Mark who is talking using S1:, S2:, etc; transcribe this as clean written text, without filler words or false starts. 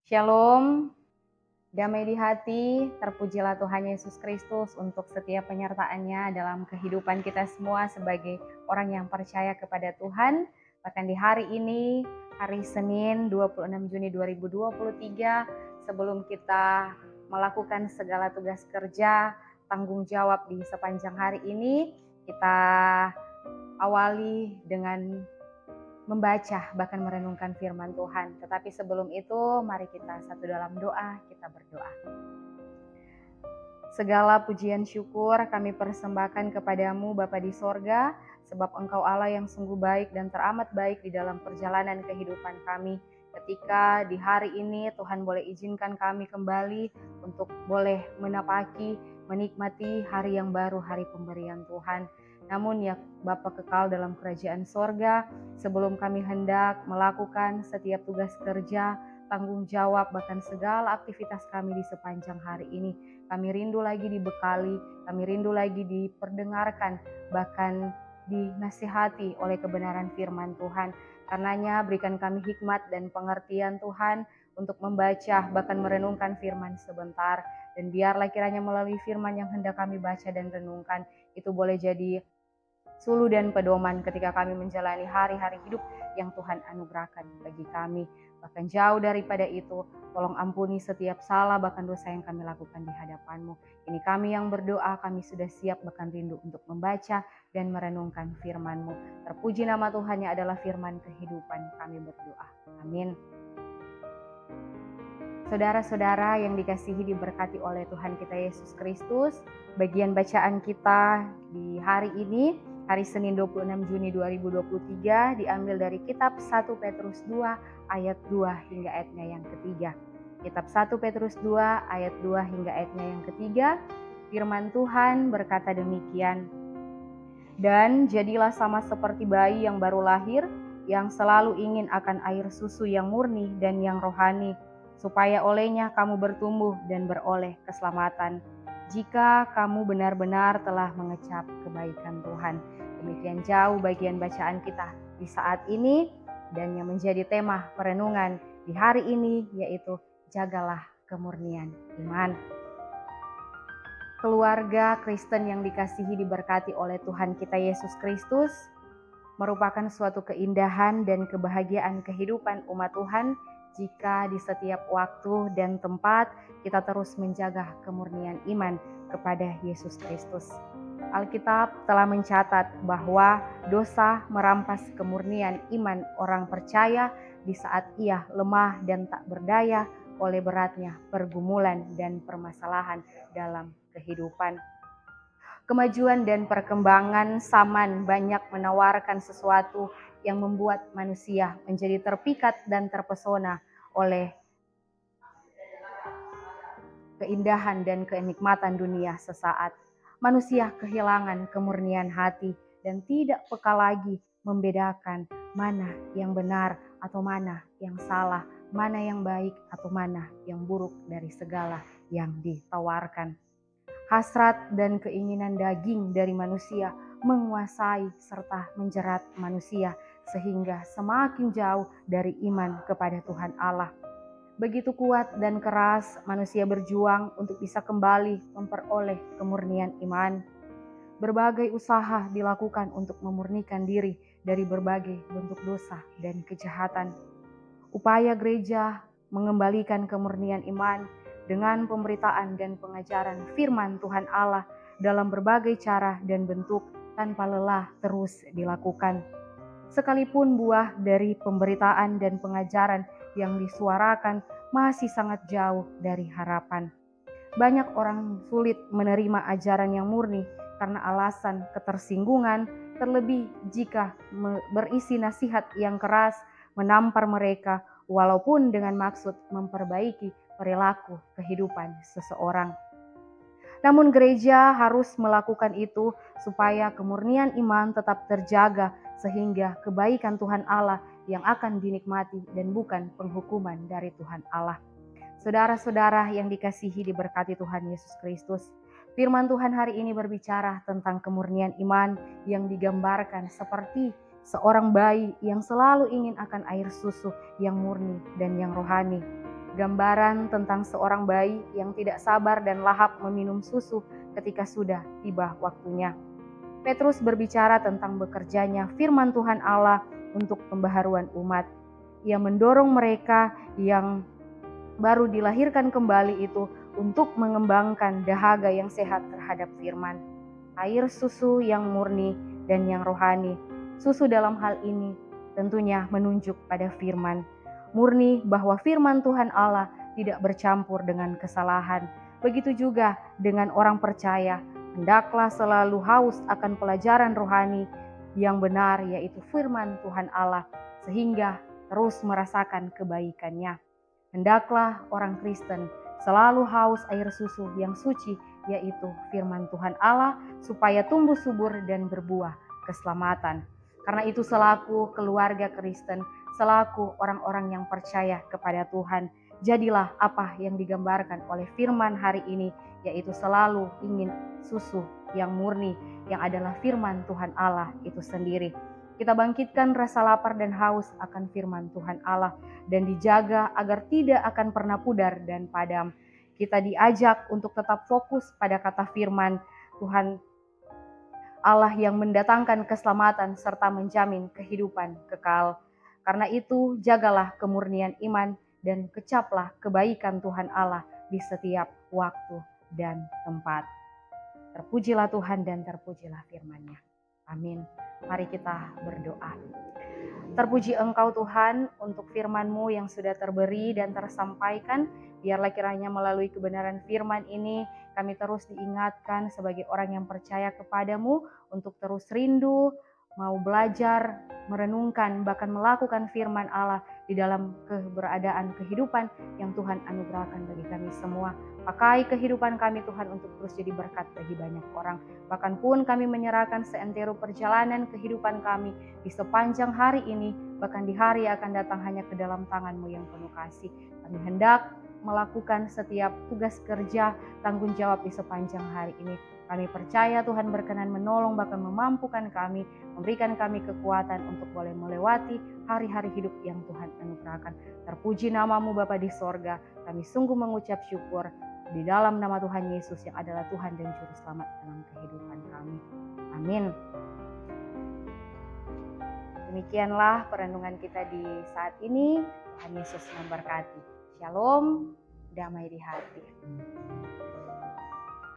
S1: Shalom, damai di hati, terpujilah Tuhan Yesus Kristus untuk setiap penyertaannya dalam kehidupan kita semua sebagai orang yang percaya kepada Tuhan. Bahkan di hari ini, hari Senin 26 Juni 2023, sebelum kita melakukan segala tugas kerja, tanggung jawab di sepanjang hari ini, kita awali dengan membaca bahkan merenungkan firman Tuhan. Tetapi sebelum itu mari kita satu dalam doa, kita berdoa. Segala pujian syukur kami persembahkan kepadamu Bapa di sorga, sebab Engkau Allah yang sungguh baik dan teramat baik di dalam perjalanan kehidupan kami. Ketika di hari ini Tuhan boleh izinkan kami kembali untuk boleh menapaki, menikmati hari yang baru, hari pemberian Tuhan. Namun ya Bapa kekal dalam kerajaan sorga, sebelum kami hendak melakukan setiap tugas kerja, tanggung jawab, bahkan segala aktivitas kami di sepanjang hari ini, kami rindu lagi dibekali, kami rindu lagi diperdengarkan, bahkan dinasihati oleh kebenaran firman Tuhan. Karenanya berikan kami hikmat dan pengertian Tuhan untuk membaca bahkan merenungkan firman sebentar. Dan biarlah kiranya melalui firman yang hendak kami baca dan renungkan, itu boleh jadi suluh dan pedoman ketika kami menjalani hari-hari hidup yang Tuhan anugerahkan bagi kami. Bahkan jauh daripada itu, tolong ampuni setiap salah bahkan dosa yang kami lakukan di hadapan-Mu. Ini kami yang berdoa, kami sudah siap bahkan rindu untuk membaca dan merenungkan firman-Mu. Terpuji nama Tuhan yang adalah firman kehidupan, kami berdoa. Amin. Saudara-saudara yang dikasihi diberkati oleh Tuhan kita Yesus Kristus, bagian bacaan kita di hari ini, hari Senin 26 Juni 2023, diambil dari kitab 1 Petrus 2 ayat 2 hingga ayatnya yang ketiga. Kitab 1 Petrus 2 ayat 2 hingga ayatnya yang ketiga, firman Tuhan berkata demikian. Dan jadilah sama seperti bayi yang baru lahir, yang selalu ingin akan air susu yang murni dan yang rohani, supaya olehnya kamu bertumbuh dan beroleh keselamatan, jika kamu benar-benar telah mengecap kebaikan Tuhan. Demikian jauh bagian bacaan kita di saat ini, dan yang menjadi tema perenungan di hari ini yaitu jagalah kemurnian iman. Keluarga Kristen yang dikasihi diberkati oleh Tuhan kita Yesus Kristus, merupakan suatu keindahan dan kebahagiaan kehidupan umat Tuhan jika di setiap waktu dan tempat kita terus menjaga kemurnian iman kepada Yesus Kristus. Alkitab telah mencatat bahwa dosa merampas kemurnian iman orang percaya di saat ia lemah dan tak berdaya oleh beratnya pergumulan dan permasalahan dalam kehidupan. Kemajuan dan perkembangan zaman banyak menawarkan sesuatu yang membuat manusia menjadi terpikat dan terpesona oleh keindahan dan kenikmatan dunia sesaat. Manusia kehilangan kemurnian hati dan tidak peka lagi membedakan mana yang benar atau mana yang salah, mana yang baik atau mana yang buruk dari segala yang ditawarkan. Hasrat dan keinginan daging dari manusia menguasai serta menjerat manusia sehingga semakin jauh dari iman kepada Tuhan Allah. Begitu kuat dan keras manusia berjuang untuk bisa kembali memperoleh kemurnian iman. Berbagai usaha dilakukan untuk memurnikan diri dari berbagai bentuk dosa dan kejahatan. Upaya gereja mengembalikan kemurnian iman dengan pemberitaan dan pengajaran firman Tuhan Allah dalam berbagai cara dan bentuk tanpa lelah terus dilakukan. Sekalipun buah dari pemberitaan dan pengajaran yang disuarakan masih sangat jauh dari harapan. Banyak orang sulit menerima ajaran yang murni karena alasan ketersinggungan, terlebih jika berisi nasihat yang keras menampar mereka walaupun dengan maksud memperbaiki perilaku kehidupan seseorang. Namun gereja harus melakukan itu supaya kemurnian iman tetap terjaga sehingga kebaikan Tuhan Allah yang akan dinikmati dan bukan penghukuman dari Tuhan Allah. Saudara-saudara yang dikasihi diberkati Tuhan Yesus Kristus, firman Tuhan hari ini berbicara tentang kemurnian iman yang digambarkan seperti seorang bayi yang selalu ingin akan air susu yang murni dan yang rohani. gambaran tentang seorang bayi yang tidak sabar dan lahap meminum susu ketika sudah tiba waktunya. Petrus berbicara tentang bekerjanya firman Tuhan Allah untuk pembaharuan umat. Ia mendorong mereka yang baru dilahirkan kembali itu untuk mengembangkan dahaga yang sehat terhadap firman. Air susu yang murni dan yang rohani. Susu dalam hal ini tentunya menunjuk pada firman. Murni bahwa firman Tuhan Allah tidak bercampur dengan kesalahan. Begitu juga dengan orang percaya, hendaklah selalu haus akan pelajaran rohani yang benar, yaitu firman Tuhan Allah, sehingga terus merasakan kebaikannya. Hendaklah orang Kristen selalu haus air susu yang suci, yaitu firman Tuhan Allah, supaya tumbuh subur dan berbuah keselamatan. Karena itu selaku keluarga Kristen, selaku orang-orang yang percaya kepada Tuhan, jadilah apa yang digambarkan oleh firman hari ini, yaitu selalu ingin susu yang murni, yang adalah firman Tuhan Allah itu sendiri. Kita bangkitkan rasa lapar dan haus akan firman Tuhan Allah dan dijaga agar tidak akan pernah pudar dan padam. Kita diajak untuk tetap fokus pada kata firman Tuhan Allah yang mendatangkan keselamatan serta menjamin kehidupan kekal. Karena itu jagalah kemurnian iman dan kecaplah kebaikan Tuhan Allah di setiap waktu dan tempat. Terpujilah Tuhan dan terpujilah firman-Nya. Amin. Mari kita berdoa. Terpuji Engkau Tuhan untuk firman-Mu yang sudah terberi dan tersampaikan. Biarlah kiranya melalui kebenaran firman ini kami terus diingatkan sebagai orang yang percaya kepadamu untuk terus rindu, mau belajar, merenungkan, bahkan melakukan firman Allah di dalam keberadaan kehidupan yang Tuhan anugerahkan bagi kami semua. Pakai kehidupan kami Tuhan untuk terus jadi berkat bagi banyak orang. Bahkan pun kami menyerahkan seantero perjalanan kehidupan kami di sepanjang hari ini, bahkan di hari yang akan datang hanya ke dalam tangan-Mu yang penuh kasih. Kami hendak melakukan setiap tugas kerja, tanggung jawab di sepanjang hari ini. Kami percaya Tuhan berkenan menolong bahkan memampukan kami, memberikan kami kekuatan untuk boleh melewati hari-hari hidup yang Tuhan anugerahkan. Terpuji nama-Mu Bapa di sorga, kami sungguh mengucap syukur di dalam nama Tuhan Yesus yang adalah Tuhan dan Juru Selamat dalam kehidupan kami. Amin. Demikianlah perenungan kita di saat ini. Tuhan Yesus memberkati. Shalom, damai di hati.